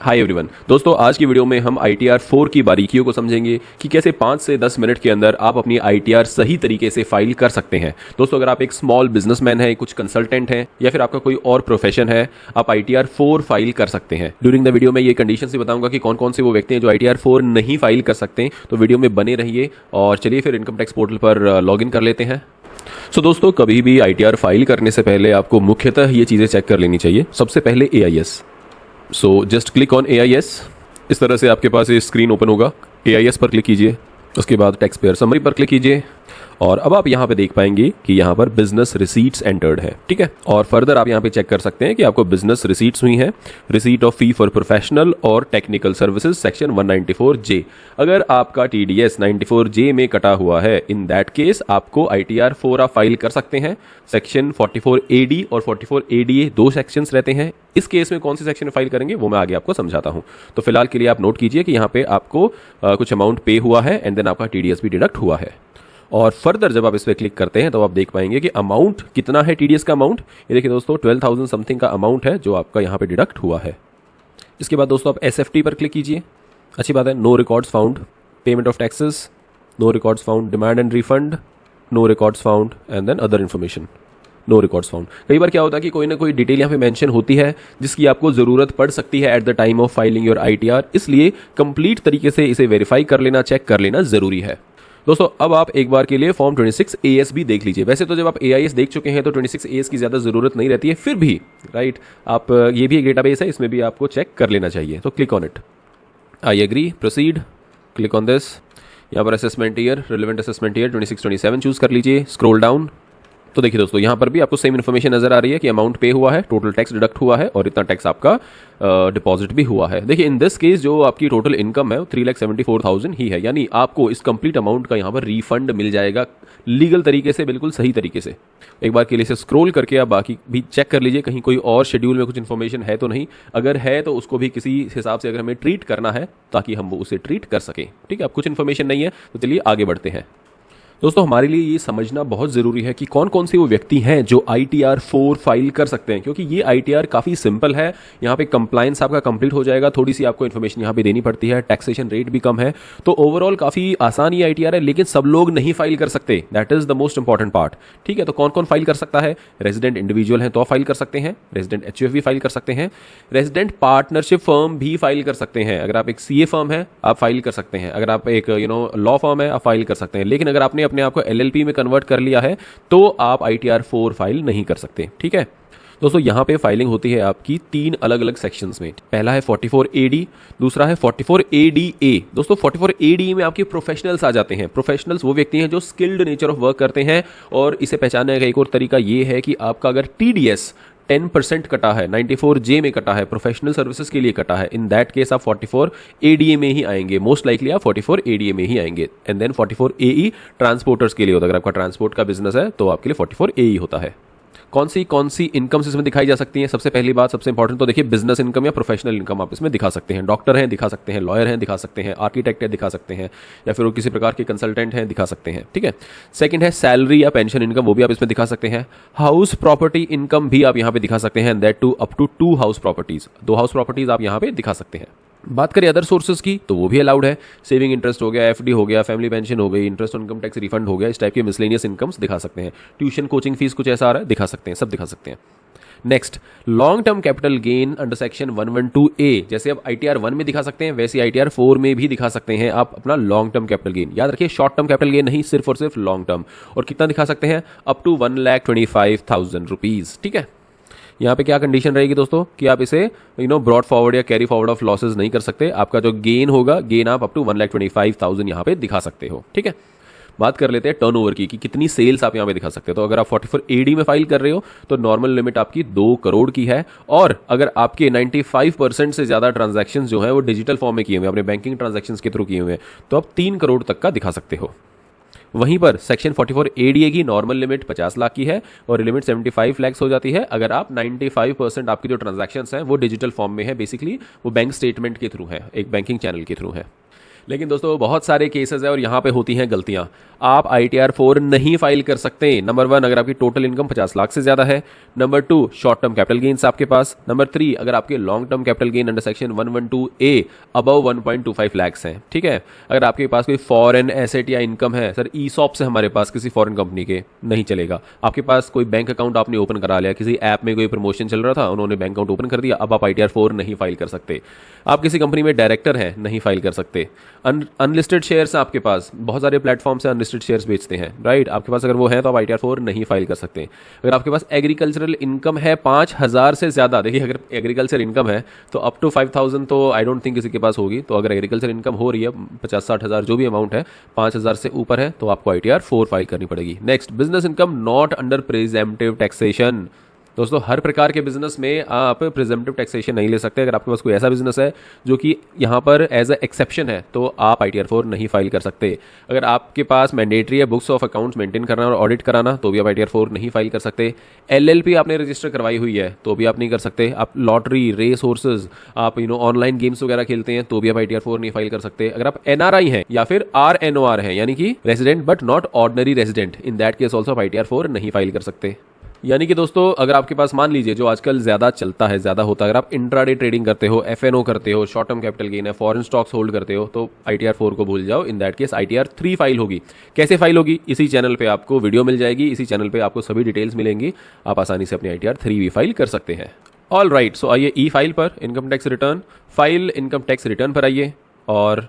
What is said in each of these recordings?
Hi everyone दोस्तों, आज की वीडियो में हम ITR 4 की बारीकियों को समझेंगे कि कैसे 5 से 10 मिनट के अंदर आप अपनी ITR सही तरीके से फाइल कर सकते हैं। दोस्तों, अगर आप एक स्मॉल बिजनेसमैन हैं, कुछ कंसल्टेंट हैं या फिर आपका कोई और प्रोफेशन है, आप ITR 4 फाइल कर सकते हैं। ड्यूरिंग द वीडियो में ये कंडीशन से बताऊंगा कि कौन कौन से वो व्यक्ति हैं जो ITR 4 नहीं फाइल कर सकते। तो वीडियो में बने रहिए और चलिए फिर इनकम टैक्स पोर्टल पर लॉग इन कर लेते हैं। दोस्तों, कभी भी ITR फाइल करने से पहले आपको मुख्यतः ये चीज़ें चेक कर लेनी चाहिए। सबसे पहले AIS। Just click on AIS। इस तरह से आपके पास ये स्क्रीन ओपन होगा। AIS पर क्लिक कीजिए, उसके बाद टैक्स पेयर समरी पर क्लिक कीजिए और अब आप यहाँ पे देख पाएंगे कि यहाँ पर बिजनेस रिसीट्स एंटर्ड है, ठीक है। और फर्दर आप यहाँ पे चेक कर सकते हैं कि आपको बिजनेस रिसीट्स हुई हैं, receipt of fee for professional और टेक्निकल सर्विसेज सेक्शन 194J। अगर आपका TDS 94J में कटा हुआ है, इन दैट केस आपको ITR 4 आप फाइल कर सकते हैं। सेक्शन 44AD और 44ADA दो सेक्शंस रहते हैं। इस केस में कौन सी सेक्शन फाइल करेंगे वो मैं आगे आपको समझाता हूं। तो फिलहाल के लिए आप नोट कीजिए कि यहाँ पे आपको कुछ अमाउंट पे हुआ है एंड देन आपका TDS भी डिडक्ट हुआ है। और फर्दर जब आप इस पर क्लिक करते हैं तो आप देख पाएंगे कि अमाउंट कितना है, TDS का अमाउंट। ये देखिए दोस्तों, 12,000 समथिंग का अमाउंट है जो आपका यहाँ पे डिडक्ट हुआ है। इसके बाद दोस्तों आप SFT पर क्लिक कीजिए। अच्छी बात है, no records found, payment of taxes, no records found, demand and refund, no records found and then other information, no records found. कई बार क्या होता है कि कोई ना कोई डिटेल यहाँ पे मेंशन होती है जिसकी आपको जरूरत पड़ सकती है at the time of filing your ITR, इसलिए कंप्लीट तरीके से इसे वेरीफाई कर लेना, चेक कर लेना जरूरी है। दोस्तों, अब आप एक बार के लिए फॉर्म 26AS भी देख लीजिए। वैसे तो जब आप AIS देख चुके हैं तो 26AS की ज़्यादा ज़रूरत नहीं रहती है, फिर भी राइट आप ये भी एक डेटाबेस है, इसमें भी आपको चेक कर लेना चाहिए। तो click on it, I agree, proceed, click on this. यहाँ पर assessment year, relevant assessment year 26-27 choose कर लीजिए। स्क्रॉल डाउन तो देखिए दोस्तों, यहाँ पर भी आपको सेम इन्फॉर्मेशन नजर आ रही है कि अमाउंट पे हुआ है, टोटल टैक्स डिडक्ट हुआ है और इतना टैक्स आपका डिपॉजिट भी हुआ है। देखिए इन दिस केस जो आपकी टोटल इनकम है 3,74,000 ही है, यानी आपको इस कंप्लीट अमाउंट का यहाँ पर रिफंड मिल जाएगा लीगल तरीके से, बिल्कुल सही तरीके से। एक बार के लिए स्क्रॉल करके आप बाकी भी चेक कर लीजिए कहीं कोई और शेड्यूल में कुछ इन्फॉर्मेशन है तो नहीं। अगर है तो उसको भी किसी हिसाब से अगर हमें ट्रीट करना है ताकि हम वो उसे ट्रीट कर सकें, ठीक है। अब कुछ इन्फॉर्मेशन नहीं है तो चलिए आगे बढ़ते हैं। दोस्तों, हमारे लिए ये समझना बहुत ज़रूरी है कि कौन कौन से वो व्यक्ति हैं जो ITR 4 फाइल कर सकते हैं, क्योंकि ये ITR काफ़ी सिंपल है। यहाँ पे कंप्लायंस आपका कंप्लीट हो जाएगा, थोड़ी सी आपको इन्फॉर्मेशन यहाँ पे देनी पड़ती है, टैक्सेशन रेट भी कम है, तो ओवरऑल काफ़ी आसान ये ITR है। लेकिन सब लोग नहीं फाइल कर सकते, that is the most important part, ठीक है। तो कौन कौन फाइल कर सकता है? रेजिडेंट इंडिविजुअल हैं तो फाइल कर सकते हैं, रेजिडेंट HUF भी फाइल कर सकते हैं, रेजिडेंट पार्टनरशिप फर्म भी फाइल कर सकते हैं। अगर आप एक CA फर्म है आप फाइल कर सकते हैं, अगर आप एक लॉ फर्म है आप फाइल कर सकते हैं। लेकिन अगर आपने अपने आप को LLP में कन्वर्ट कर लिया है तो आप ITR 4 फाइल नहीं कर सकते, ठीक है। दोस्तों, यहाँ पे फाइलिंग होती है आपकी 3 अलग अलग सेक्शंस में। पहला है 44AD, दूसरा है 44ADA। दोस्तों, 44AD में आपके प्रोफेशनल्स आ जाते हैं। प्रोफेशनल्स वो व्यक्ति हैं जो स्किल्ड नेचर ऑफ वर्क करते हैं, और इसे पहचानने का एक और तरीका ये है कि आपका अगर TDS 10% कटा है, 94J में कटा है, प्रोफेशनल सर्विसेज के लिए कटा है, इन दैट केस आप 44ADA में ही आएंगे। मोस्ट लाइकली आप 44ADA में ही आएंगे। एंड देन 44AE ट्रांसपोर्टर्स के लिए होता है। अगर आपका ट्रांसपोर्ट का बिजनेस है तो आपके लिए 44AE होता है। कौन सी इनकम्स इसमें दिखाई जा सकती हैं? सबसे पहली बात, सबसे इंपॉर्टेंट तो देखिए बिजनेस इनकम या प्रोफेशनल इनकम आप इसमें दिखा सकते हैं। डॉक्टर हैं दिखा सकते हैं, लॉयर हैं दिखा सकते हैं, आर्किटेक्ट है दिखा सकते हैं, या फिर वो किसी प्रकार के कंसल्टेंट हैं दिखा सकते हैं, ठीक है। सेकंड है सैलरी या पेंशन इनकम, वो भी आप इसमें दिखा सकते हैं। हाउस प्रॉपर्टी इनकम भी आप यहाँ पे दिखा सकते हैं, that too up to 2 house properties, 2 house properties आप यहाँ पे दिखा सकते हैं। बात करें अदर सोर्सेज की तो वो भी अलाउड है। सेविंग इंटरेस्ट हो गया, FD हो गया, फैमिली पेंशन हो गई, interest on income tax refund हो गया, इस टाइप के मिसलेनियस इनकम्स दिखा सकते हैं। ट्यूशन कोचिंग फीस कुछ ऐसा आ रहा है दिखा सकते हैं, सब दिखा सकते हैं। Next, long term capital gain under section 112A, जैसे आप ITR 1 में दिखा सकते हैं वैसे ITR 4 में भी दिखा सकते हैं आप अपना लॉन्ग टर्म कैपिटल गेन। याद रखिए, शॉर्ट टर्म कैपिटल गेन नहीं, सिर्फ और सिर्फ लॉन्ग टर्म। और कितना दिखा सकते हैं? अप टू 1,25,000 रुपीज, ठीक है। यहाँ पे क्या कंडीशन रहेगी दोस्तों कि आप इसे ब्रॉड फॉरवर्ड या कैरी फॉरवर्ड ऑफ लॉसेज नहीं कर सकते। आपका जो गेन होगा, गेन आप अप टू 1,25,000 यहाँ पे दिखा सकते हो, ठीक है। बात कर लेते हैं टर्नओवर की कि कितनी सेल्स आप यहाँ पे दिखा सकते हो। तो अगर आप 44AD में फाइल कर रहे हो तो नॉर्मल लिमिट आपकी 2 करोड़ की है, और अगर आपके 95% से ज़्यादा ट्रांजैक्शन जो है वो डिजिटल फॉर्म में किए हुए हैं, अपने बैंकिंग ट्रांजैक्शन के थ्रू किए हुए हैं, तो आप 3 करोड़ तक का दिखा सकते हो। वहीं पर सेक्शन 44ADA की नॉर्मल लिमिट 50 लाख की है और लिमिट 75 लाख हो जाती है अगर आप 95% आपकी जो ट्रांजैक्शंस हैं वो डिजिटल फॉर्म में है, बेसिकली वो बैंक स्टेटमेंट के थ्रू है, एक बैंकिंग चैनल के थ्रू है। लेकिन दोस्तों बहुत सारे केसेस है और यहाँ पे होती हैं गलतियाँ। आप ITR 4 नहीं फाइल कर सकते। नंबर 1, अगर आपकी टोटल इनकम 50 लाख से ज़्यादा है। Number 2, short term capital gains आपके पास। नंबर 3, अगर आपके long term capital gain under section 112A above 1.25 lakhs हैं। ठीक है, अगर आपके पास कोई फॉरेन एसेट या इनकम है, सर ईसॉप से हमारे पास किसी फॉरेन कंपनी के नहीं चलेगा। आपके पास कोई बैंक अकाउंट आपने ओपन करा लिया, किसी ऐप में कोई प्रमोशन चल रहा था, उन्होंने बैंक अकाउंट ओपन कर दिया, अब आप ITR 4 नहीं फाइल कर सकते। आप किसी कंपनी में डायरेक्टर हैं, नहीं फाइल कर सकते। अनलिस्टेड शेयर्स आपके पास, बहुत सारे प्लेटफॉर्म से अनलिस्टेड शेयर्स बेचते हैं, राइट, आपके पास अगर वो है तो आप ITR 4 नहीं फाइल कर सकते। अगर आपके पास एग्रीकल्चरल इनकम है 5,000 से ज़्यादा, देखिए अगर एग्रीकल्चर इनकम है तो अप टू 5,000 तो आई डोंट थिंक किसी के पास होगी। तो अगर एग्रीकल्चर इनकम हो रही है 50-60 हज़ार जो भी अमाउंट है, 5,000 से ऊपर है, तो आपको ITR 4 फाइल करनी पड़ेगी। Next, business income not under presumptive taxation. दोस्तों हर प्रकार के बिजनेस में आप प्रिजम्प्टिव टैक्सेशन नहीं ले सकते। अगर आपके पास कोई ऐसा बिजनेस है जो कि यहाँ पर एज अ एक्सेप्शन है, तो आप ITR 4 नहीं फाइल कर सकते। अगर आपके पास मैंडेटरी है बुक्स ऑफ अकाउंट्स मेंटेन करना और ऑडिट कराना, तो भी आप ITR 4 नहीं फाइल कर सकते। LLP आपने रजिस्टर करवाई हुई है तो भी आप नहीं कर सकते। आप लॉटरी, रेस हॉर्सेज, आप ऑनलाइन गेम्स वगैरह खेलते हैं तो भी आप ITR 4 नहीं फाइल कर सकते। अगर आप NRI हैं या फिर RNOR हैं, यानी कि resident but not ordinary resident, in that case also आप ITR 4 नहीं फाइल कर सकते। यानी कि दोस्तों अगर आपके पास, मान लीजिए जो आजकल ज़्यादा चलता है, ज़्यादा होता है, अगर आप इंट्राडे ट्रेडिंग करते हो, FNO करते हो, शॉर्ट टर्म कैपिटल गेन है, फॉरेन स्टॉक्स होल्ड करते हो, तो ITR 4 को भूल जाओ। In that case ITR 3 file होगी। कैसे फाइल होगी? इसी चैनल पे आपको वीडियो मिल जाएगी, इसी चैनल पे आपको सभी डिटेल्स मिलेंगी, आप आसानी से अपनी ITR 3 भी फाइल कर सकते हैं। ऑल राइट, सो आइए ई फाइल पर, income tax return, file income tax return पर आइए और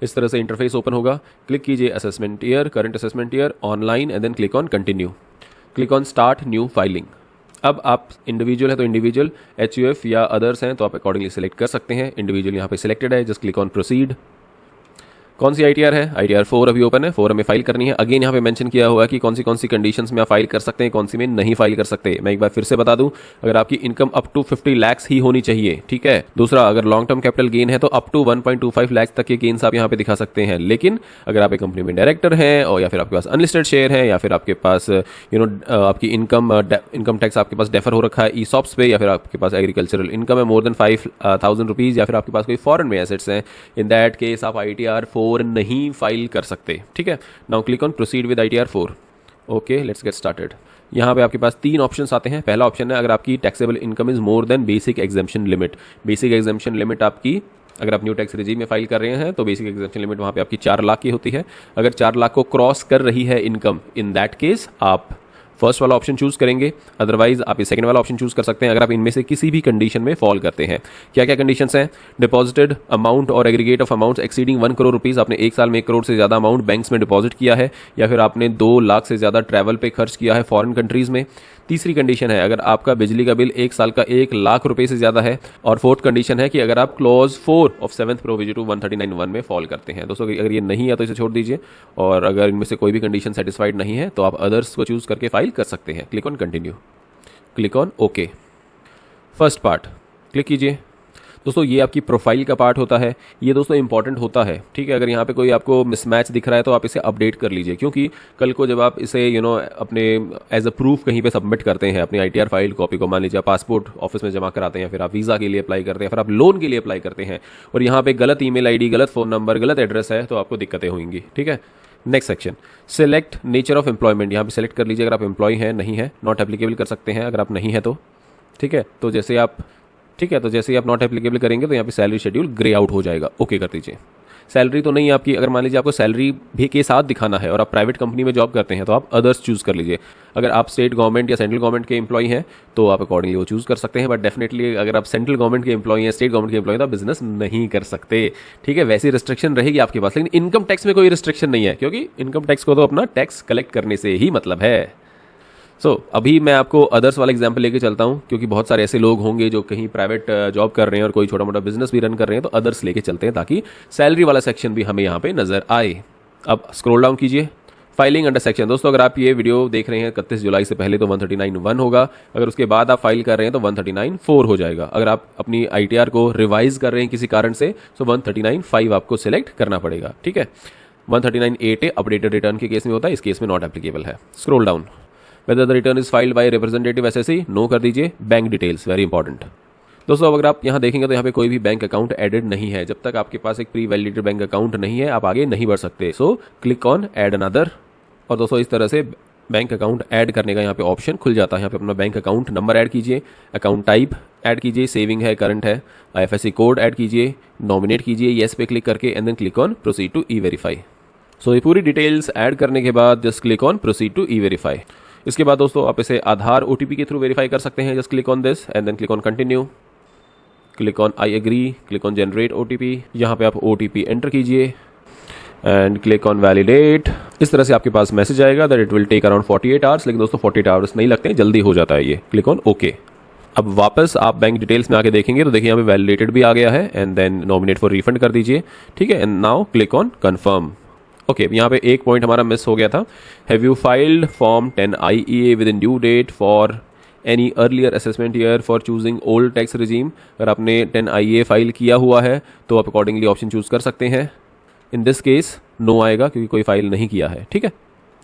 इस तरह से इंटरफेस ओपन होगा। क्लिक कीजिए assessment year, current assessment year, online, and then click on continue. Click on start new filing. अब आप इंडिविजुअल है तो इंडिविजुअल, HUF या अदर्स हैं तो आप अकॉर्डिंगली सिलेक्ट कर सकते हैं। इंडिविजुअल यहाँ पे सिलेक्टेड है, जस्ट क्लिक ऑन प्रोसीड। कौन सी ITR है? ITR 4 अभी ओपन है, 4 हमें फाइल करनी है। अगेन यहाँ पे मेंशन किया हुआ है कि कौन सी कंडीशंस में आप फाइल कर सकते हैं, कौन सी में नहीं फाइल कर सकते। मैं एक बार फिर से बता दूं, अगर आपकी इनकम अप टू 50 लाख ही होनी चाहिए, ठीक है। दूसरा, अगर लॉन्ग टर्म कैपिटल गेन है तो अप टू 1.25 लाख तक के गेन्स आप यहाँ पे दिखा सकते हैं। लेकिन अगर आप एक कंपनी में डायरेक्टर हैं और या फिर आपके पास अनलिस्टेड शेयर है, या फिर आपके पास आपकी इनकम टैक्स आपके पास डेफर हो रखा है ईसॉप्स पे, या फिर आपके पास एग्रीकल्चरल इनकम है मोर देन 5,000 रुपीज़, या फिर आपके पास कोई फॉरेन में एसेट्स हैं, इन दैट केस आप ITR 4 नहीं फाइल कर सकते। ठीक है, now click on proceed with ITR 4। Okay, let's get started. यहाँ पे आपके पास 3 ऑप्शंस आते हैं। पहला ऑप्शन है अगर आपकी taxable income is more than basic exemption limit. Basic exemption limit आपकी, अगर आप न्यू टैक्स रिजीम में फाइल कर रहे हैं तो बेसिक एग्जेम्पशन लिमिट वहाँ पे आपकी 4 लाख की होती है। अगर 4 लाख को क्रॉस कर रही है इनकम, इन दैट केस आप फर्स्ट वाला ऑप्शन चूज करेंगे, अदरवाइज आप ये सेकंड वाला ऑप्शन चूज कर सकते हैं अगर आप इनमें से किसी भी कंडीशन में फॉल करते हैं। क्या क्या कंडीशंस हैं? डिपॉजिटेड अमाउंट और aggregate of amounts exceeding 1 crore rupees, आपने एक साल में 1 करोड़ से ज़्यादा अमाउंट बैंक्स में डिपॉजिट किया है, या फिर आपने 2 लाख से ज़्यादा ट्रैवल पे खर्च किया है फॉरेन कंट्रीज़ में। तीसरी कंडीशन है अगर आपका बिजली का बिल 1 साल का 1 लाख रुपए से ज़्यादा है। और फोर्थ कंडीशन है कि अगर आप clause 4 of 7th provision to 139(1) में फॉल करते हैं। दोस्तों अगर ये नहीं है तो इसे छोड़ दीजिए, और अगर इनमें से कोई भी कंडीशन सेटिस्फाइड नहीं है तो आप अदर्स को चूज करके फाइल कर सकते हैं। Click on continue, click on okay. First part click कीजिए। दोस्तों ये आपकी प्रोफाइल का पार्ट होता है, ये दोस्तों इंपॉर्टेंट होता है, ठीक है। अगर यहाँ पे कोई आपको मिसमैच दिख रहा है तो आप इसे अपडेट कर लीजिए, क्योंकि कल को जब आप इसे अपने एज अ प्रूफ कहीं पे सबमिट करते हैं अपनी ITR फाइल कॉपी को, मान लीजिए आप पासपोर्ट ऑफिस में जमा कराते हैं, फिर आप वीज़ा के लिए अप्लाई करते हैं, फिर आप लोन के लिए अप्लाई करते हैं, और यहाँ पे गलत email ID, गलत फ़ोन नंबर, गलत एड्रेस है, तो आपको दिक्कतें होंगी, ठीक है। Next section, select nature of employment. यहाँ पे सेलेक्ट कर लीजिए अगर आप एम्प्लॉय हैं, नहीं है, नॉट एप्लीकेबल कर सकते हैं अगर आप नहीं है तो, ठीक है। तो जैसे आप नॉट एप्लीकेबल करेंगे तो यहाँ पे सैलरी शेड्यूल ग्रे आउट हो जाएगा, ओके कर दीजिए। सैलरी तो नहीं है आपकी, अगर मान लीजिए आपको सैलरी भी के साथ दिखाना है और आप प्राइवेट कंपनी में जॉब करते हैं तो आप अदर्स चूज़ कर लीजिए। अगर आप स्टेट गवर्नमेंट या सेंट्रल गवर्नमेंट के एम्प्लॉय हैं तो आप अकॉर्डिंगली वो चूज़ कर सकते हैं, बट डेफिनेटली अगर आप सेंट्रल गवर्नमेंट के एम्प्लॉय हैं, स्टेट गवर्नमेंट के एम्प्लॉय, तो आप बिजनेस नहीं कर सकते, ठीक है। वैसी रिस्ट्रिक्शन रहेगी आपके पास, लेकिन इनकम टैक्स में कोई रिस्ट्रिक्शन नहीं है, क्योंकि इनकम टैक्स को तो अपना टैक्स कलेक्ट करने से ही मतलब है। अभी मैं आपको अदर्स वाला एग्जाम्पल लेके चलता हूँ, क्योंकि बहुत सारे ऐसे लोग होंगे जो कहीं प्राइवेट जॉब कर रहे हैं और कोई छोटा मोटा बिजनेस भी रन कर रहे हैं, तो अदर्स लेके चलते हैं ताकि सैलरी वाला सेक्शन भी हमें यहाँ पे नजर आए। अब स्क्रॉल डाउन कीजिए, फाइलिंग अंडर सेक्शन। दोस्तों अगर आप ये वीडियो देख रहे हैं 31 जुलाई से पहले तो 139(1) होगा, अगर उसके बाद आप फाइल कर रहे हैं तो 139(4) हो जाएगा। अगर आप अपनी ITR को रिवाइज कर रहे हैं किसी कारण से तो 139(5) आपको सिलेक्ट करना पड़ेगा, ठीक है। 139(8) अपडेटेड रिटर्न के केस में होता है, इस केस में नॉट एप्लीकेबल है। Scroll down, whether the return is filed by representative SSE, no कर दीजिए। Bank details very important. दोस्तों अब अगर आप यहाँ देखेंगे तो यहाँ पे कोई भी बैंक अकाउंट एडेड नहीं है। जब तक आपके पास एक प्री वैलिडेटेड बैंक अकाउंट नहीं है आप आगे नहीं बढ़ सकते। So click on add another, और दोस्तों इस तरह से बैंक अकाउंट ऐड करने का यहाँ पे ऑप्शन खुल जाता है। यहाँ पे अपना बैंक अकाउंट नंबर ऐड कीजिए, अकाउंट टाइप ऐड कीजिए, सेविंग है, करंट है, IFSC कोड ऐड कीजिए, नॉमिनेट कीजिए येस पे क्लिक करके, and then click on proceed to e verify. So ये पूरी डिटेल्स ऐड करने के बाद just click on proceed to e verify. इसके बाद दोस्तों आप इसे आधार OTP के थ्रू वेरीफाई कर सकते हैं। Just click on this and then click on continue, click on I agree, click on generate OTP। यहाँ पे आप OTP एंटर कीजिए एंड क्लिक ऑन वैलिडेट। इस तरह से आपके पास मैसेज आएगा that it will take around 48 hours, लेकिन दोस्तों 48 आवर्स नहीं लगते हैं, जल्दी हो जाता है ये। Click on okay. अब वापस आप बैंक डिटेल्स में आके देखेंगे तो देखिए यहाँ पे वैलिडेटेड भी आ गया है, and then nominate for refund कर दीजिए, ठीक है। And now click on confirm. Okay, यहाँ पे एक पॉइंट हमारा मिस हो गया था। Have you filed form 10 IEA within due date for any earlier assessment year for choosing old tax regime. अगर आपने 10 IEA फाइल किया हुआ है तो आप अकॉर्डिंगली ऑप्शन चूज कर सकते हैं। इन दिस केस नो आएगा क्योंकि कोई फाइल नहीं किया है, ठीक है।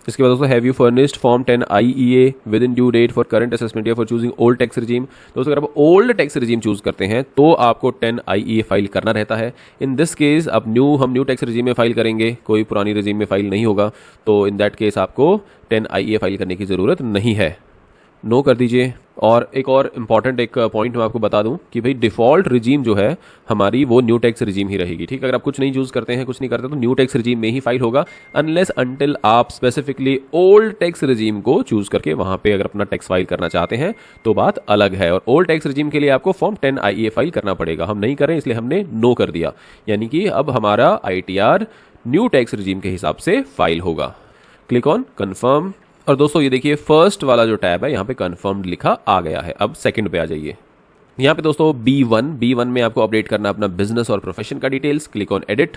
इसके बाद दोस्तों have you furnished form 10 IEA within due date for current assessment year for choosing old tax regime. दोस्तों अगर आप ओल्ड टैक्स रिजीम चूज करते हैं तो आपको 10 IEA फाइल करना रहता है। इन दिस केस अब हम न्यू टैक्स रिजीम में फाइल करेंगे, कोई पुरानी रिजीम में फाइल नहीं होगा, तो इन दैट केस आपको 10 IEA फाइल करने की ज़रूरत नहीं है, नो कर दीजिए। और एक और इम्पॉर्टेंट एक पॉइंट मैं आपको बता दूं कि भाई डिफ़ॉल्ट रिजीम जो है हमारी वो न्यू टैक्स रिजीम ही रहेगी, ठीक है। अगर आप कुछ नहीं यूज़ करते हैं, कुछ नहीं करते तो न्यू टैक्स रिजीम में ही फाइल होगा, अनलेस अनटिल आप स्पेसिफिकली ओल्ड टैक्स रिजीम को चूज़ करके वहाँ पे अगर अपना टैक्स फाइल करना चाहते हैं तो बात अलग है। और ओल्ड टैक्स रिजीम के लिए आपको फॉर्म 10 IEA फाइल करना पड़ेगा। हम नहीं करें इसलिए हमने नो कर दिया, यानी कि अब हमारा ITR न्यू टैक्स रिजीम के हिसाब से फाइल होगा। Click on confirm. और दोस्तों ये देखिए फर्स्ट वाला जो टैब है यहाँ पे कन्फर्म्ड लिखा आ गया है। अब सेकंड पे आ जाइए। यहाँ पे दोस्तों B1 में आपको अपडेट करना अपना बिजनेस और प्रोफेशन का details. Click on edit.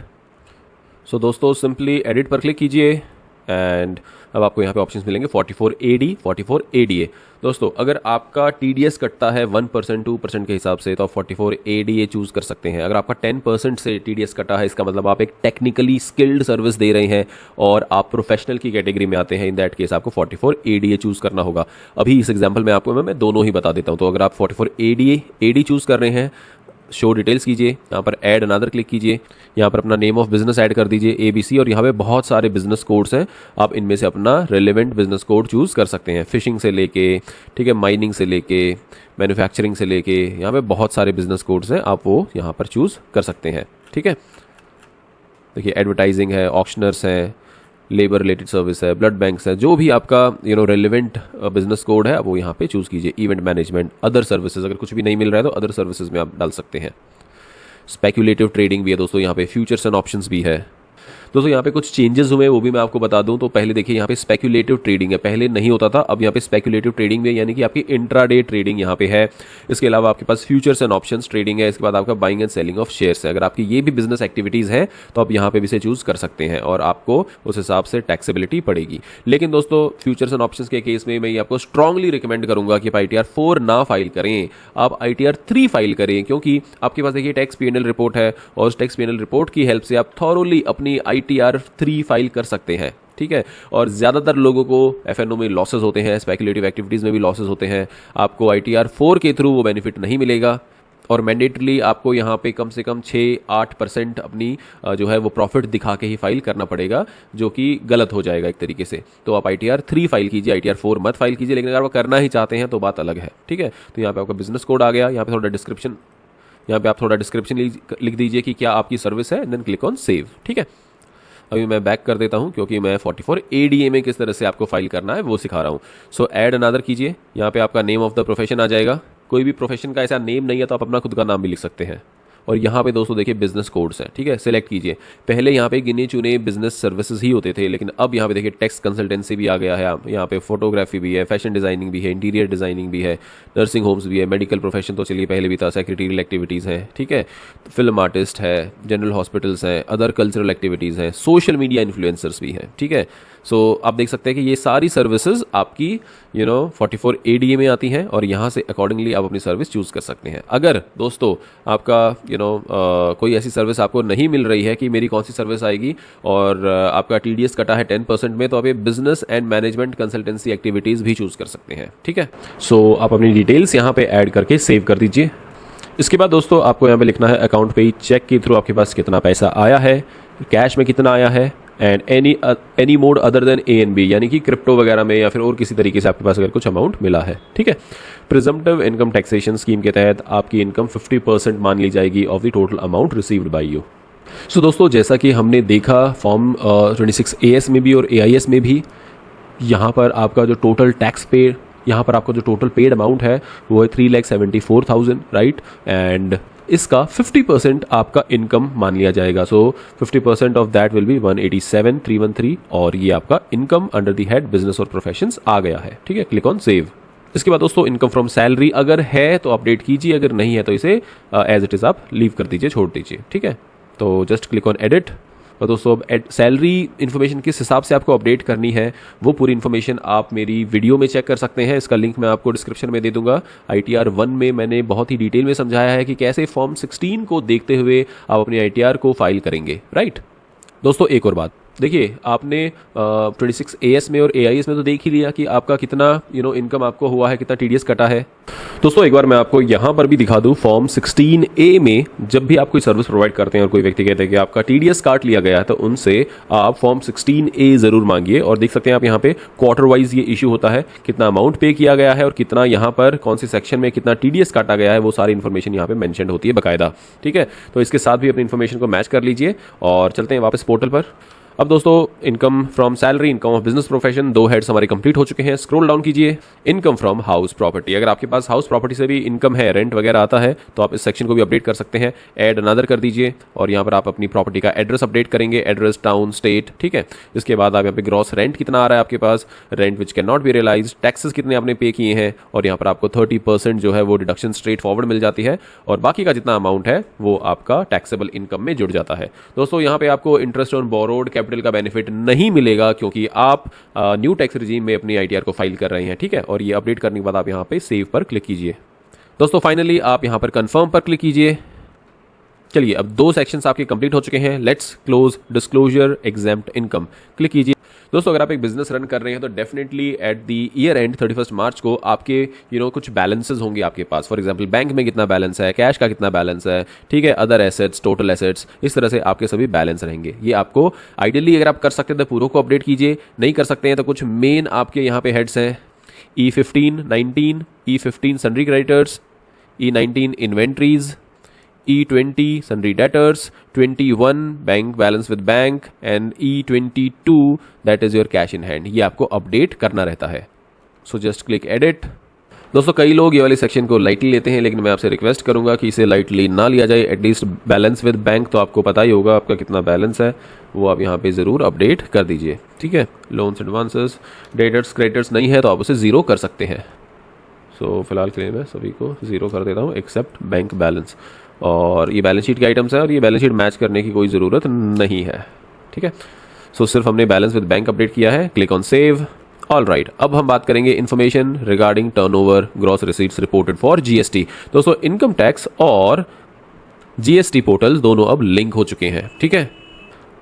So दोस्तों सिंपली एडिट पर क्लिक कीजिए एंड अब आपको यहाँ पे ऑप्शंस मिलेंगे 44AD 44ADA। दोस्तों अगर आपका TDS कटता है 1% 2% के हिसाब से तो आप 44ADA चूज़ कर सकते हैं। अगर आपका 10% से TDS कटा है इसका मतलब आप एक टेक्निकली स्किल्ड सर्विस दे रहे हैं और आप प्रोफेशनल की कैटेगरी में आते हैं, इन दैट केस आपको 44ADA चूज़ करना होगा। अभी इस एग्जाम्पल में आपको मैं दोनों ही बता देता हूँ। तो अगर आप 44AD चूज़ कर रहे हैं, शो डिटेल्स कीजिए, यहाँ पर ऐड अनदर क्लिक कीजिए, यहाँ पर अपना नेम ऑफ बिजनेस ऐड कर दीजिए ABC, और यहाँ पे बहुत सारे बिजनेस कोड्स हैं, आप इनमें से अपना रेलेवेंट बिजनेस कोड चूज़ कर सकते हैं। फिशिंग से लेके, ठीक है, माइनिंग से लेके, मैन्युफैक्चरिंग से लेके, यहाँ पे बहुत सारे बिजनेस कोड्स हैं, आप वो यहाँ पर चूज़ कर सकते हैं, ठीक है। देखिए एडवर्टाइजिंग है, ऑक्शनर्स हैं, लेबर रिलेटेड सर्विस है, ब्लड बैंक्स है, जो भी आपका रेलिवेंट बिजनेस कोड है वो यहाँ पे चूज़ कीजिए। इवेंट मैनेजमेंट, अदर सर्विसेज, अगर कुछ भी नहीं मिल रहा है तो अदर सर्विसेज में आप डाल सकते हैं। स्पेक्यूलेटिव ट्रेडिंग भी है दोस्तों, यहाँ पे फ्यूचर्स एंड ऑप्शंस भी है। दोस्तों यहाँ पे कुछ चेंजेस हुए वो भी मैं आपको बता दूं। तो पहले देखिए यहाँ पे स्पेक्यूलेटिव ट्रेडिंग है, पहले नहीं होता था, अब यहाँ पे स्पेक्यूलेटिव ट्रेडिंग भी है, यानी कि आपकी इंट्राडे ट्रेडिंग यहाँ पे है। इसके अलावा आपके पास फ्यूचर्स एंड ऑप्शंस ट्रेडिंग है। इसके बाद आपका buying and selling of shares है। अगर आपकी ये भी बिजनेस एक्टिविटीज़ है तो आप यहाँ पे भी इसे चूज़ कर सकते हैं और आपको उस हिसाब से टैक्सेबिलिटी पड़ेगी। लेकिन दोस्तों फ्यूचर्स एंड ऑप्शंस के केस में मैं आपको स्ट्रांगली रिकमेंड करूंगा कि आप ITR 4 ना फाइल करें, आप ITR 3 फाइल करें, क्योंकि आपके पास देखिए टैक्स P&L रिपोर्ट है और उस टैक्स P&L रिपोर्ट की हेल्प से आप थॉरोली अपनी ITR 3 फाइल कर सकते हैं, ठीक है। और ज़्यादातर लोगों को FNO में लॉसेस होते हैं, स्पेक्यूलेटिव एक्टिविटीज़ में भी लॉसेस होते हैं, आपको ITR 4 के थ्रू वो बेनिफिट नहीं मिलेगा। और मैंडेटली आपको यहाँ पे कम से कम 6-8% अपनी जो है वो प्रॉफिट दिखा के ही फाइल करना पड़ेगा, जो कि गलत हो जाएगा एक तरीके से। तो आप ITR 3 फाइल कीजिए, ITR 4 मत फाइल कीजिए। लेकिन अगर आप करना ही चाहते हैं तो बात अलग है, ठीक है। तो यहाँ पे आपका बिजनेस कोड आ गया, यहाँ पे थोड़ा डिस्क्रिप्शन, यहाँ पे आप थोड़ा डिस्क्रिप्शन लिख दीजिए कि क्या आपकी सर्विस है, देन क्लिक ऑन सेव, ठीक है। अभी मैं बैक कर देता हूं क्योंकि मैं 44ADA में किस तरह से आपको फाइल करना है वो सिखा रहा हूं। सो ऐड अनदर कीजिए, यहाँ पे आपका नेम ऑफ द प्रोफेशन आ जाएगा। कोई भी प्रोफेशन का ऐसा नेम नहीं है तो आप अपना खुद का नाम भी लिख सकते हैं। और यहाँ पे दोस्तों देखिए बिजनेस कोड्स हैं, ठीक है, सिलेक्ट कीजिए। पहले यहाँ पे गिने चुने बिजनेस सर्विसेज ही होते थे, लेकिन अब यहाँ पे देखिए टैक्स कंसल्टेंसी भी आ गया है, यहाँ पे फोटोग्राफी भी है, फैशन डिजाइनिंग भी है, इंटीरियर डिजाइनिंग भी है, नर्सिंग होम्स भी है, मेडिकल प्रोफेशन तो चलिए पहले भी था, सेक्रेटरियल एक्टिविटीज़ हैं, ठीक है, फिल्म आर्टिस्ट है, जनरल हॉस्पिटल्स हैं, अदर कल्चरल एक्टिविटीज़ हैं, सोशल मीडिया इन्फ्लुएंसर्स भी हैं, ठीक है। सो आप देख सकते हैं कि ये सारी सर्विसेज आपकी 44ADA में आती हैं और यहाँ से अकॉर्डिंगली आप अपनी सर्विस चूज़ कर सकते हैं। अगर दोस्तों आपका कोई ऐसी सर्विस आपको नहीं मिल रही है कि मेरी कौन सी सर्विस आएगी और आपका TDS कटा है 10% में, तो आप ये business and management consultancy activities भी चूज़ कर सकते हैं, ठीक है। सो आप अपनी डिटेल्स यहाँ पे ऐड करके सेव कर दीजिए इसके बाद दोस्तों आपको यहाँ पे लिखना है अकाउंट पे चेक के थ्रू आपके पास कितना पैसा आया है, कैश में कितना आया है, and any mode other than A and B, यानी कि क्रिप्टो वगैरह में या फिर और किसी तरीके से आपके पास अगर कुछ अमाउंट मिला है। ठीक है, प्रिजम्पटिव इनकम टैक्सेशन स्कीम के तहत आपकी इनकम 50% मान ली जाएगी of the total amount received by you. So दोस्तों जैसा कि हमने देखा फॉर्म 26 AS में भी और AIS में भी, यहाँ पर आपका जो टोटल टैक्स पे, यहाँ पर आपका जो टोटल पेड अमाउंट है वो है 3,74,000, राइट, एंड इसका 50% आपका इनकम मान लिया जाएगा। सो 50% ऑफ दैट विल बी 187,313 और ये आपका income under the head business और प्रोफेशंस आ गया है। ठीक है, क्लिक ऑन सेव। इसके बाद दोस्तों इनकम फ्रॉम सैलरी अगर है तो अपडेट कीजिए, अगर नहीं है तो इसे एज इट इज़ आप लीव कर दीजिए, छोड़ दीजिए। ठीक है, तो जस्ट क्लिक ऑन एडिट। और दोस्तों अब सैलरी इन्फॉर्मेशन किस हिसाब से आपको अपडेट करनी है वो पूरी इन्फॉर्मेशन आप मेरी वीडियो में चेक कर सकते हैं, इसका लिंक मैं आपको डिस्क्रिप्शन में दे दूंगा। ITR 1 में मैंने बहुत ही डिटेल में समझाया है कि कैसे फॉर्म 16 को देखते हुए आप अपने ITR को फाइल करेंगे, राइट। दोस्तों एक और बात, देखिए आपने 26 AS में और AIS में तो देख ही लिया कि आपका कितना इनकम आपको हुआ है, कितना TDS कटा है। दोस्तों एक बार मैं आपको यहाँ पर भी दिखा दूँ, फॉर्म 16A में जब भी आप कोई सर्विस प्रोवाइड करते हैं और कोई व्यक्ति कहते हैं कि आपका TDS काट लिया गया है, तो उनसे आप फॉर्म 16A ज़रूर मांगिए। और देख सकते हैं आप यहाँ पे क्वार्टर वाइज ये इशू होता है, कितना अमाउंट पे किया गया है और कितना यहाँ पर कौन से सेक्शन में कितना TDS काटा गया है, वो सारी इन्फॉर्मेशन यहाँ पे मेंशन होती है बाकायदा। ठीक है, तो इसके साथ भी अपनी इन्फॉर्मेशन को मैच कर लीजिए और चलते हैं वापस पोर्टल पर। अब दोस्तों income from salary, income of business profession, 2 heads हमारे कंप्लीट हो चुके हैं। स्क्रॉल डाउन कीजिए, इनकम फ्रॉम हाउस प्रॉपर्टी। अगर आपके पास हाउस प्रॉपर्टी से भी इनकम है, रेंट वगैरह आता है, तो आप इस सेक्शन को भी अपडेट कर सकते हैं। ऐड अनदर कर दीजिए और यहाँ पर आप अपनी प्रॉपर्टी का एड्रेस अपडेट करेंगे, एड्रेस, टाउन, स्टेट। ठीक है, इसके बाद आप यहाँ पे ग्रॉस रेंट कितना आ रहा है आपके पास, rent which can not be realise, taxes कितने आपने पे किए हैं, और यहाँ पर आपको 30% जो है वो डिडक्शन स्ट्रेट फॉरवर्ड मिल जाती है और बाकी का जितना अमाउंट है वो आपका टैक्सेबल इनकम में जुड़ जाता है। दोस्तों यहाँ पे आपको इंटरेस्ट ऑन बोरोड कैपिटल का बेनिफिट नहीं मिलेगा क्योंकि आप न्यू टैक्स रिजीम में अपनी ITR को फाइल कर रहे हैं। ठीक है, और ये अपडेट करने के बाद आप यहाँ पे सेव पर क्लिक कीजिए। दोस्तों फाइनली आप यहाँ पर कंफर्म पर क्लिक कीजिए। चलिए अब 2 सेक्शंस आपके कंप्लीट हो चुके हैं। Let's close disclosure exempt income, click कीजिए। दोस्तों अगर आप एक बिजनेस रन कर रहे हैं तो definitely at the year and 31 मार्च को आपके कुछ बैलेंसेस होंगे आपके पास। फॉर एग्जांपल बैंक में कितना बैलेंस है, कैश का कितना बैलेंस है, ठीक है, अदर एसेट्स, टोटल एसेट्स, इस तरह से आपके सभी बैलेंस रहेंगे। ये आपको आइडियली अगर आप कर सकते हैं तो पूरों को अपडेट कीजिए, नहीं कर सकते हैं तो कुछ मेन आपके यहाँ पे हेड्स हैं। E15 19, E15 sundry creditors, E19 inventories, E20 sundry debtors, 21 bank balance with bank and E22 that is your cash in hand. ये आपको अपडेट करना रहता है। So just click edit. दोस्तों कई लोग ये वाले सेक्शन को लाइटली लेते हैं, लेकिन मैं आपसे रिक्वेस्ट करूंगा कि इसे लाइटली ना लिया जाए। एटलीस्ट बैलेंस विद बैंक तो आपको पता ही होगा आपका कितना बैलेंस है, वो आप यहाँ पे ज़रूर अपडेट कर दीजिए। ठीक है, लोन्स एडवांसेस, डेटर्स क्रेडिटर्स नहीं है तो आप उसे ज़ीरो कर सकते हैं। सो फिलहाल के लिए मैं सभी को ज़ीरो कर देता हूँ एक्सेप्ट बैंक बैलेंस। और ये बैलेंस शीट के आइटम्स है और ये बैलेंस शीट मैच करने की कोई ज़रूरत नहीं है। ठीक है, सो सिर्फ हमने बैलेंस विद बैंक अपडेट किया है। Click on save. All right, अब हम बात करेंगे information regarding turnover, gross receipts reported for GST। दोस्तों इनकम टैक्स और GST पोर्टल दोनों अब लिंक हो चुके हैं। ठीक है,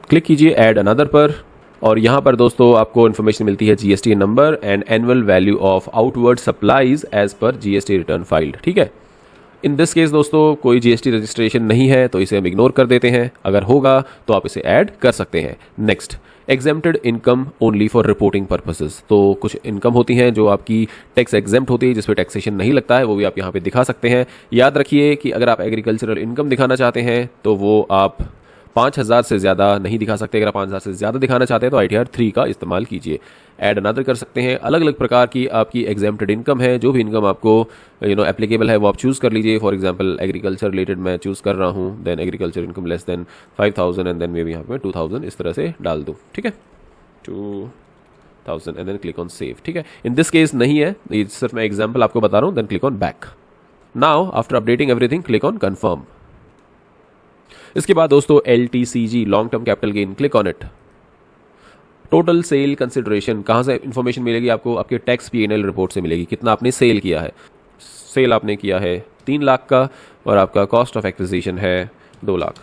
क्लिक कीजिए ऐड अनदर पर और यहाँ पर दोस्तों आपको इन्फॉर्मेशन मिलती है GST number and annual value of outward supplies as per GST return filed. ठीक है, इन दिस केस दोस्तों कोई GST रजिस्ट्रेशन नहीं है तो इसे हम इग्नोर कर देते हैं। अगर होगा तो आप इसे ऐड कर सकते हैं। Next, exempted income only for reporting purposes. तो कुछ इनकम होती हैं जो आपकी टैक्स एग्जेम्प्ट होती है, जिसपे टैक्सेशन नहीं लगता है, वो भी आप यहाँ पे दिखा सकते हैं। याद रखिए कि अगर आप एग्रीकल्चरल इनकम दिखाना चाहते हैं तो वो आप 5,000 से ज़्यादा नहीं दिखा सकते। अगर आप 5,000 से ज़्यादा दिखाना चाहते हैं तो ITR 3 का इस्तेमाल कीजिए। ऐड अनदर कर सकते हैं। अलग अलग प्रकार की आपकी एग्जेम्प्टेड इनकम है, जो भी इनकम आपको एप्लीकेबल है वो आप चूज़ कर लीजिए। फॉर एग्जांपल एग्रीकल्चर रिलेटेड मैं चूज़ कर रहा हूँ, then agriculture income less than 5,000 and then मे भी यहाँ पे 2,000 इस तरह से डाल दूँ। ठीक है, 2,000 and then click on save. ठीक है, इन दिस केस नहीं है, ये सिर्फ मैं एग्जाम्पल आपको बता रहा हूँ। Then click on back. Now after updating everything click on confirm. इसके बाद दोस्तों LTCG long term capital gain, click on it. Total sale consideration कहाँ से इन्फॉर्मेशन मिलेगी आपको? आपके टैक्स P&L रिपोर्ट से मिलेगी। कितना आपने सेल किया है? सेल आपने किया है 3 लाख का और आपका कॉस्ट ऑफ एक्विजिशन है 2 लाख।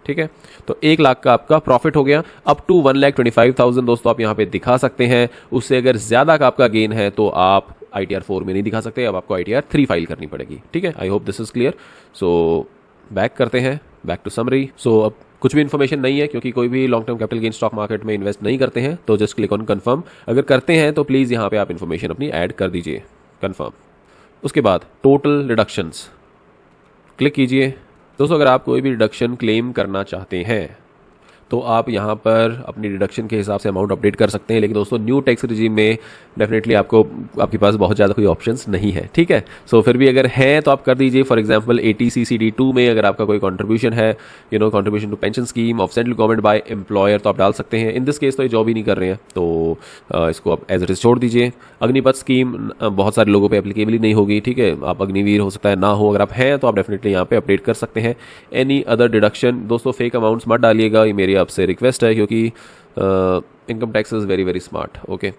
ठीक है। तो 1 लाख का आपका प्रॉफिट हो गया। अप टू 1,25,000 दोस्तों आप यहाँ पे दिखा सकते हैं। उससे अगर ज़्यादा का आपका गेन है तो आप ITR 4 में नहीं दिखा सकते, अब आपको ITR 3 फाइल करनी पड़ेगी, ठीक है। I hope this is clear. So back करते हैं, बैक टू समरी। सो अब कुछ भी इन्फॉर्मेशन नहीं है क्योंकि कोई भी long term capital gain stock market में इन्वेस्ट नहीं करते हैं, तो जस्ट क्लिक ऑन कंफर्म। अगर करते हैं तो प्लीज़ यहाँ पे आप इन्फॉर्मेशन अपनी ऐड कर दीजिए, कंफर्म। उसके बाद टोटल डिडक्शंस क्लिक कीजिए। दोस्तों अगर आप कोई भी डिडक्शन क्लेम करना चाहते हैं तो आप यहाँ पर अपनी डिडक्शन के हिसाब से अमाउंट अपडेट कर सकते हैं, लेकिन दोस्तों न्यू टैक्स रिजीम में डेफिनेटली आपके पास बहुत ज़्यादा कोई ऑप्शंस नहीं है, ठीक है। सो फिर भी अगर है तो आप कर दीजिए। फॉर एग्जांपल ATC CD2 में अगर आपका कोई कंट्रीब्यूशन है, contribution to pension scheme of central government by employer, तो आप डाल सकते हैं। इन दिस केस तो ये जॉब ही नहीं कर रहे हैं, तो इसको आप एज इट इज छोड़ दीजिए। अग्निपथ स्कीम बहुत सारे लोगों पर एप्लीकेबल ही नहीं होगी, ठीक है। आप अग्निवीर हो सकता है ना हो, अगर आप हैं तो आप डेफिनेटली यहाँ पे अपडेट कर सकते हैं। एनी अदर डिडक्शन, दोस्तों फेक अमाउंट्स मत डालिएगा, ये मेरी आपसे रिक्वेस्ट है, क्योंकि income tax is very very smart, okay.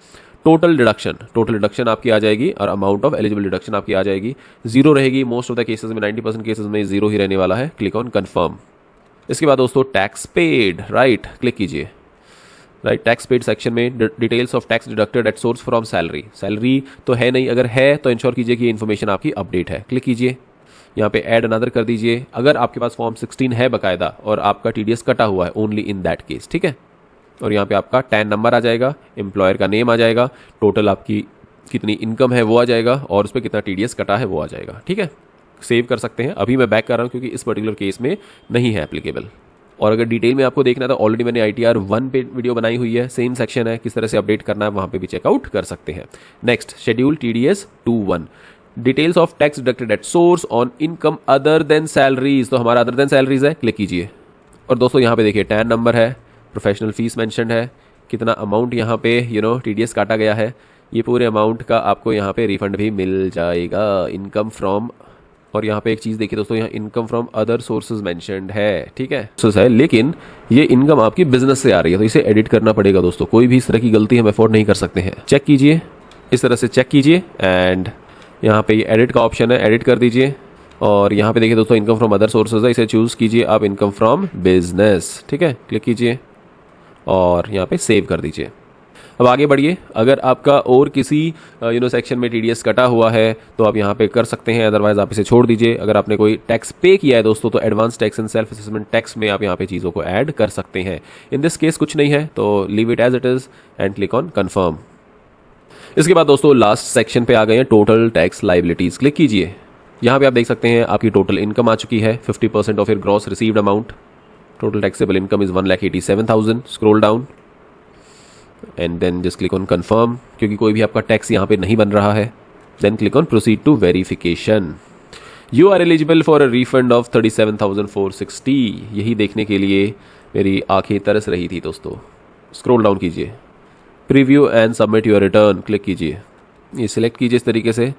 Total deduction आपकी आ जाएगी और अमाउंट ऑफ एलिजिबल डिडक्शन आपकी आ जाएगी, जीरो रहेगी। मोस्ट ऑफ द केसेस में 90% केसेस में जीरो ही रहने वाला है। Click on confirm. इसके बाद दोस्तों टैक्स पेड, राइट, क्लिक कीजिए। राइट, टैक्स पेड सेक्शन में details of tax deducted at source from salary तो है नहीं, अगर है तो इंश्योर कीजिए कि इन्फॉर्मेशन आपकी अपडेट है। क्लिक कीजिए, यहाँ पे ऐड अनदर कर दीजिए। अगर आपके पास फॉर्म 16 है बकायदा और आपका TDS कटा हुआ है, ओनली इन दैट केस, ठीक है। और यहाँ पे आपका टैन नंबर आ जाएगा, एम्प्लॉयर का नेम आ जाएगा, टोटल आपकी कितनी इनकम है वो आ जाएगा और उस पर कितना TDS कटा है वो आ जाएगा, ठीक है। सेव कर सकते हैं। अभी मैं बैक कर रहा हूँ क्योंकि इस पर्टिकुलर केस में नहीं है एप्लीकेबल। और अगर डिटेल में आपको देखना है तो ऑलरेडी मैंने ITR 1 पे वीडियो बनाई हुई है, सेम सेक्शन है, किस तरह से अपडेट करना है वहाँ पे भी चेकआउट कर सकते हैं। Next, schedule TDS 2.1, details of tax deducted at source on income other than salaries, तो हमारा अदर देन सैलरीज है, क्लिक कीजिए। और दोस्तों यहाँ पे देखिए टैन नंबर है, प्रोफेशनल फीस मेंशन है, कितना अमाउंट यहाँ पे TDS काटा गया है, ये पूरे अमाउंट का आपको यहाँ पे रिफंड भी मिल जाएगा। इनकम फ्रॉम, और यहाँ पे एक चीज़ देखिए दोस्तों, यहाँ income from other sources mentioned है, ठीक है, लेकिन ये इनकम आपकी बिजनेस से आ रही है तो इसे एडिट करना पड़ेगा दोस्तों। कोई भी इस तरह की गलती हम अफोर्ड नहीं कर सकते हैं। चेक कीजिए, इस तरह से चेक कीजिए एंड यहाँ पे ये एडिट का ऑप्शन है, एडिट कर दीजिए। और यहाँ पे देखिए दोस्तों इनकम फ्रॉम अदर सोर्सेज है, इसे चूज़ कीजिए आप इनकम फ्रॉम बिजनेस, ठीक है। क्लिक कीजिए और यहाँ पे सेव कर दीजिए। अब आगे बढ़िए। अगर आपका और किसी सेक्शन में TDS कटा हुआ है तो आप यहाँ पे कर सकते हैं, अदरवाइज आप इसे छोड़ दीजिए। अगर आपने कोई टैक्स पे किया है दोस्तों तो advance tax and self assessment tax में आप यहाँ पे चीज़ों को ऐड कर सकते हैं। इन दिस केस कुछ नहीं है तो leave it as it is and click on confirm. इसके बाद दोस्तों लास्ट सेक्शन पे आ गए हैं, टोटल टैक्स लाइबिलिटीज़। क्लिक कीजिए, यहाँ पे आप देख सकते हैं आपकी टोटल इनकम आ चुकी है, 50% of your gross received amount. Total taxable income is 1,87,000। Scroll down and then just click on confirm, क्योंकि कोई भी आपका टैक्स यहाँ पे नहीं बन रहा है। Then click on proceed to verification. You are eligible for a refund of 37,460। यही देखने के लिए मेरी आंखें तरस रही थी दोस्तों। स्क्रॉल डाउन कीजिए, preview and submit your return, click कीजिए। ये सिलेक्ट कीजिए इस तरीके से,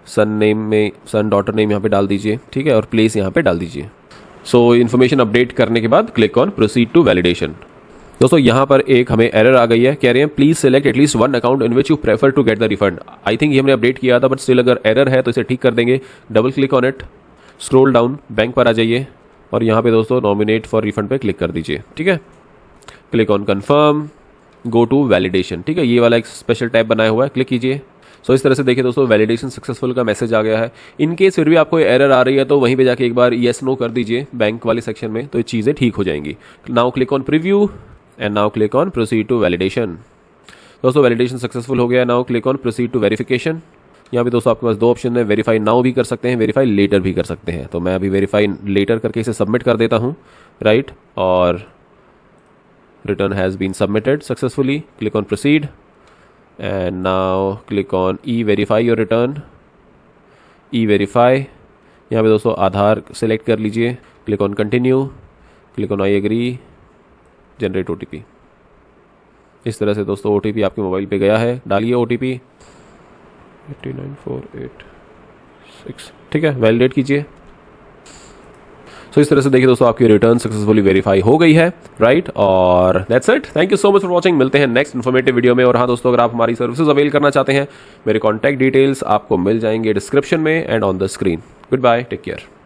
सन नेम में सन डॉटर नेम यहाँ पे डाल दीजिए, ठीक है, और प्लेस यहाँ पे डाल दीजिए। सो इन्फॉर्मेशन अपडेट करने के बाद click on proceed to validation. दोस्तों यहाँ पर एक हमें एरर आ गई है, कह रहे हैं please select at least one account in which you prefer to get the refund. I think ये हमने अपडेट किया था, बट स्टिल अगर एरर है तो इसे ठीक कर देंगे। Double click on it, scroll down, bank पर आ जाइए और यहाँ पे दोस्तों नॉमिनेट फॉर रिफंड पे क्लिक कर दीजिए, ठीक है। Click on confirm, go to validation, ठीक है, ये वाला एक स्पेशल टैब बनाया हुआ है, क्लिक कीजिए। सो इस तरह से देखिए दोस्तों वैलिडेशन सक्सेसफुल का मैसेज आ गया है। इन केस फिर भी आपको एरर आ रही है तो वहीं पे जाके एक बार येस नो कर दीजिए बैंक वाले सेक्शन में, तो ये चीज़ें ठीक हो जाएंगी। Now click on preview and now click on proceed to validation. दोस्तों वैलिडेशन सक्सेसफुल हो गया। Now click on proceed to verification. यहाँ पे दोस्तों आपके पास दो ऑप्शन है, वेरीफाई नाउ भी कर सकते हैं, वेरीफाई लेटर भी कर सकते हैं। तो मैं अभी वेरीफाई लेटर करके इसे सबमिट कर देता हूँ, राइट, और return has been submitted successfully. Click on proceed and now click on e-verify your return। e-verify यहाँ पे दोस्तों आधार सेलेक्ट कर लीजिए, click on continue, click on I agree, generate OTP। इस तरह से दोस्तों OTP आपके मोबाइल पे गया है, डालिए OTP 89486, ठीक है, वैलिडेट कीजिए। सो इस तरह से देखिए दोस्तों आपकी रिटर्न सक्सेसफुली वेरीफाई हो गई है, राइट, और that's it. Thank you so much for watching. मिलते हैं नेक्स्ट इन्फॉर्मेटिव वीडियो में। और हाँ दोस्तों, अगर आप हमारी सर्विसेज अवेल करना चाहते हैं, मेरे कॉन्टैक्ट डिटेल्स आपको मिल जाएंगे डिस्क्रिप्शन में and on the screen. Goodbye, take care.